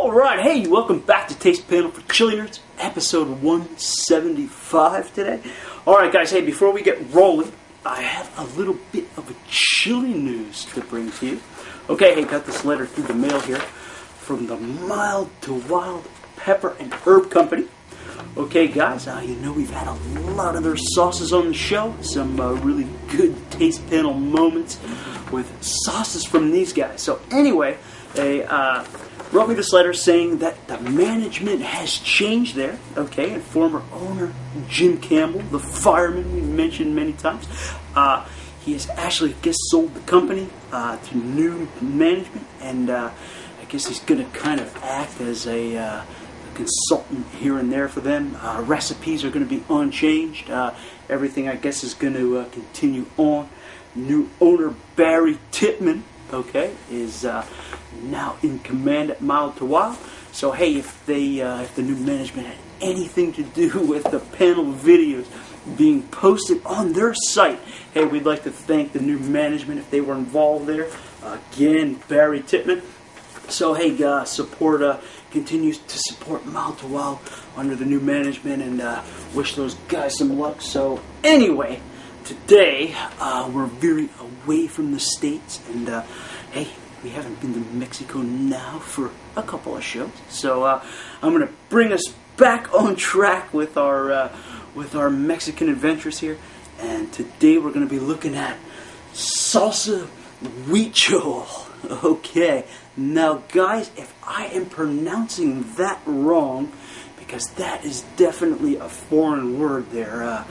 Alright, hey, welcome back to Taste Panel for Chili Nerds, episode 175 today. Alright guys, hey, before we get rolling, I have a little bit of a chili news to bring to you. Okay, hey, got this letter through the mail here from the Mild to Wild Pepper and Herb Company. Okay guys, you know we've had a lot of their sauces on the show, some really good Taste Panel moments with sauces from these guys. So anyway, they wrote me this letter saying that the management has changed there, okay, and former owner Jim Campbell, the fireman we mentioned many times, he has actually, I guess, sold the company to new management, and I guess he's going to kind of act as a consultant here and there for them. Recipes are going to be unchanged. Everything, I guess, is going to continue on. New owner Barry Tittman, okay, is now in command at Mild to Wild. So hey, if the new management had anything to do with the panel videos being posted on their site, hey, we'd like to thank the new management if they were involved there. Again, Barry Tittman. So hey, support continues to support Mild to Wild under the new management, and wish those guys some luck. So anyway, today we're veering away from the States, and hey, we haven't been to Mexico now for a couple of shows, so I'm going to bring us back on track with our Mexican adventures here, and today we're going to be looking at Salsa Huichol. Okay, now guys, if I am pronouncing that wrong, because that is definitely a foreign word there,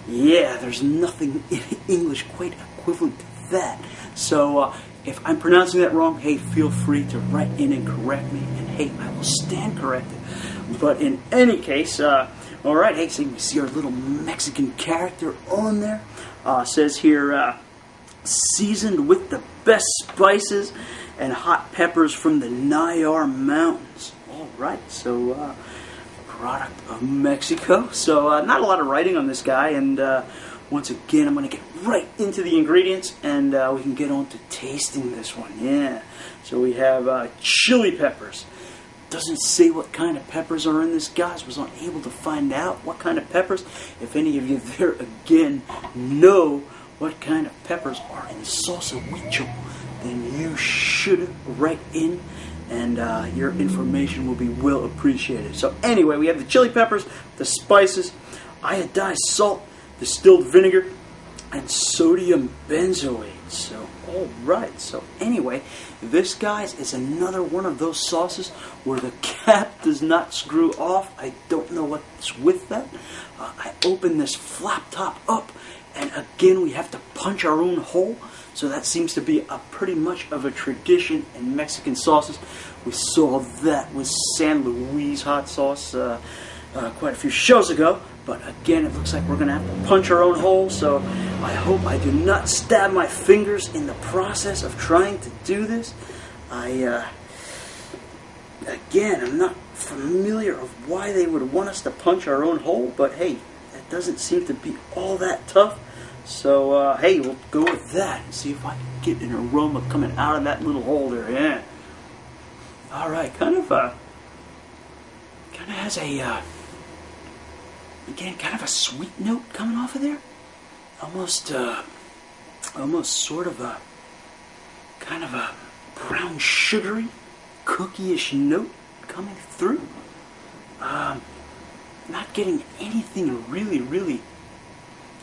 yeah, there's nothing in English quite equivalent to that. So if I'm pronouncing that wrong, hey, feel free to write in and correct me, and hey, I will stand corrected. But in any case, alright, hey, so you can see our little Mexican character on there. Says here, seasoned with the best spices and hot peppers from the Nayar Mountains. Alright, so product of Mexico. So not a lot of writing on this guy, and once again I'm going to get right into the ingredients, and we can get on to tasting this one. Yeah, so we have chili peppers. Doesn't say what kind of peppers are in this, guys. Was unable to find out what kind of peppers. If any of you there again know what kind of peppers are in Salsa Huichol, then you should write in, and your information will be well appreciated. So anyway, we have the chili peppers, the spices, iodized salt, distilled vinegar, and sodium benzoate. So alright, so anyway, this, guys, is another one of those sauces where the cap does not screw off. I don't know what's with that. I open this flap top up, and again we have to punch our own hole. So that seems to be a pretty much of a tradition in Mexican sauces. We saw that with San Luis hot sauce quite a few shows ago. But again, it looks like we're going to have to punch our own hole. So I hope I do not stab my fingers in the process of trying to do this. Again, I'm not familiar of why they would want us to punch our own hole. But hey, that doesn't seem to be all that tough. So, hey, we'll go with that and see if I can get an aroma coming out of that little hole there. Yeah. Alright, kind of has a, again, kind of a sweet note coming off of there. Almost sort of a, kind of a brown sugary, cookie-ish note coming through. Not getting anything really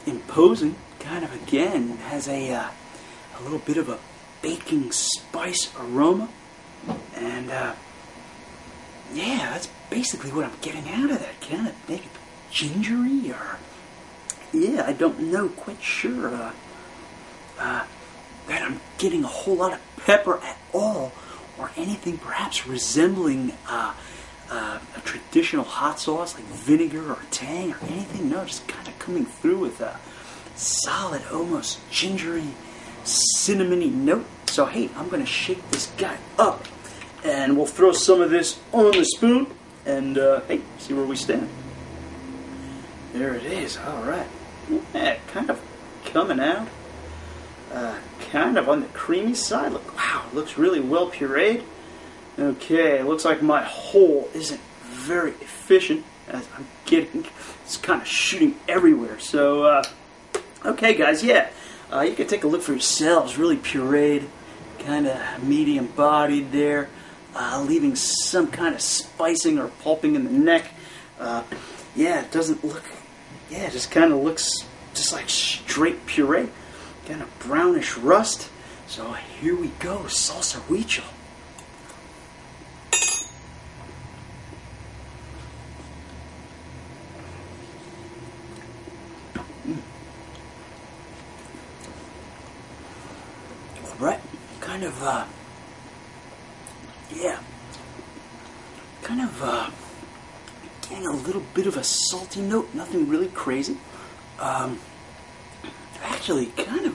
imposing. Kind of, again, has a little bit of a baking spice aroma, and yeah, that's basically what I'm getting out of that. Kind of maybe gingery, or yeah, I don't know, quite sure that I'm getting a whole lot of pepper at all, or anything perhaps resembling a traditional hot sauce like vinegar or tang or anything. No, just kind of coming through with a solid, almost gingery, cinnamony note. So hey, I'm going to shake this guy up, and we'll throw some of this on the spoon, and hey, see where we stand. There it is. Alright. Yeah, kind of coming out. Kind of on the creamy side. Look, wow, looks really well pureed. Okay, it looks like my hole isn't very efficient as I'm getting, it's kind of shooting everywhere. So, okay guys, yeah, you can take a look for yourselves. Really pureed, kind of medium bodied there, leaving some kind of spicing or pulping in the neck. Yeah, it doesn't look, yeah, it just kind of looks just like straight puree, kind of brownish rust. So here we go, Salsa Huichol. Right, kind of, yeah, kind of, getting a little bit of a salty note, nothing really crazy. Actually, kind of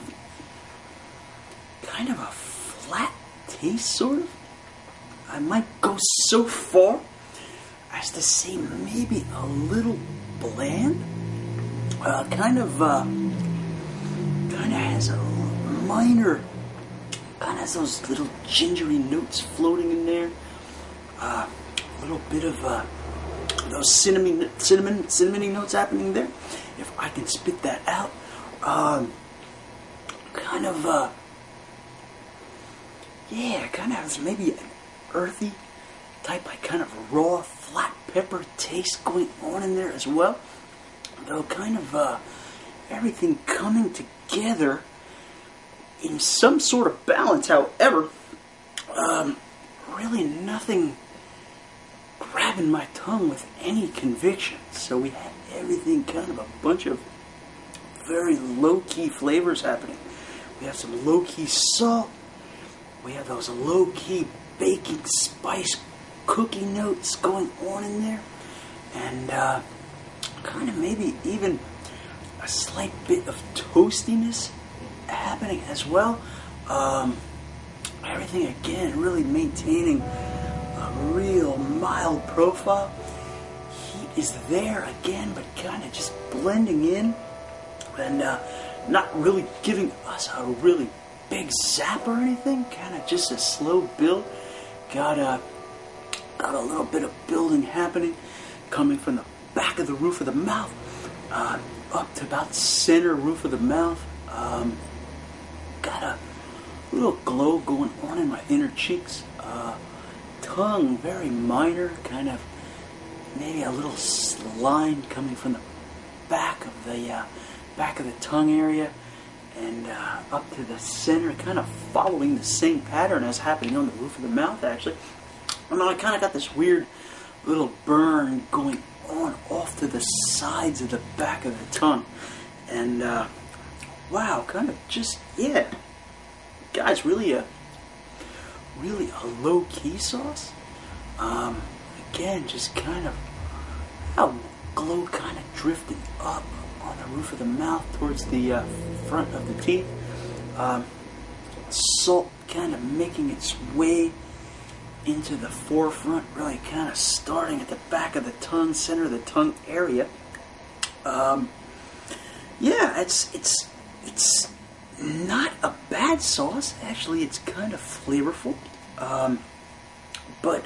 a flat taste, sort of. I might go so far as to say maybe a little bland. Kind of has a minor, kind of has those little gingery notes floating in there. A little bit of those cinnamony notes happening there. If I can spit that out, kind of yeah, kind of has maybe an earthy type, like kind of raw, flat pepper taste going on in there as well. Though kind of everything coming together in some sort of balance. However, really nothing grabbing my tongue with any conviction. So we have everything kind of a bunch of very low-key flavors happening. We have some low-key salt. We have those low-key baking spice cookie notes going on in there. And kind of maybe even a slight bit of toastiness happening as well. Everything again really maintaining a real mild profile. Heat is there again, but kind of just blending in and not really giving us a really big zap or anything. Kind of just a slow build. Got a little bit of building happening, coming from the back of the roof of the mouth up to about center roof of the mouth. Got a little glow going on in my inner cheeks. Tongue very minor, kind of maybe a little line coming from the back of the tongue area and up to the center, kind of following the same pattern as happening on the roof of the mouth. Actually, I kind of got this weird little burn going on off to the sides of the back of the tongue, and wow, kind of just, yeah, guys, really a low-key sauce. Again, just kind of how glow kind of drifting up on the roof of the mouth towards the front of the teeth. Salt kind of making its way into the forefront, really kind of starting at the back of the tongue, center of the tongue area. Yeah, it's not a bad sauce. Actually, it's kind of flavorful. But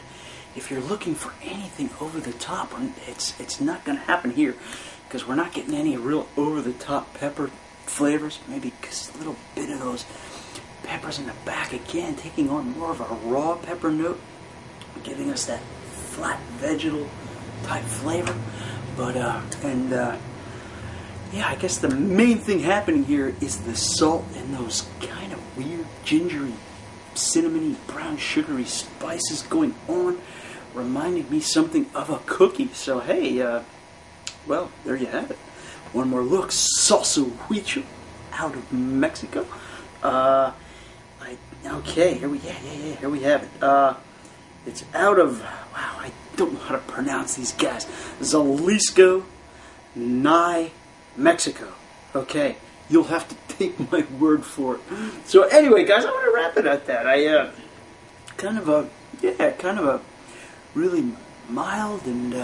if you're looking for anything over the top, it's not going to happen here, because we're not getting any real over the top pepper flavors. Maybe just a little bit of those peppers in the back again, taking on more of a raw pepper note, giving us that flat vegetal type flavor. But yeah, I guess the main thing happening here is the salt and those kind of weird gingery, cinnamony, brown sugary spices going on, reminding me something of a cookie. So hey, well, there you have it. One more look, Salsa Huichol out of Mexico. Okay, here we have it. It's out of, wow, I don't know how to pronounce these guys. Jalisco, Mexico. Okay, you'll have to take my word for it. So anyway, guys, I want to wrap it at that. Kind of a really mild and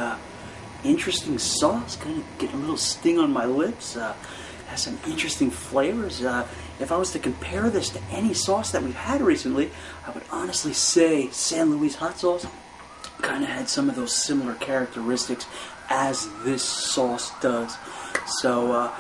interesting sauce. Kind of getting a little sting on my lips. Has some interesting flavors. It if I was to compare this to any sauce that we've had recently, I would honestly say San Luis hot sauce kind of had some of those similar characteristics as this sauce does. So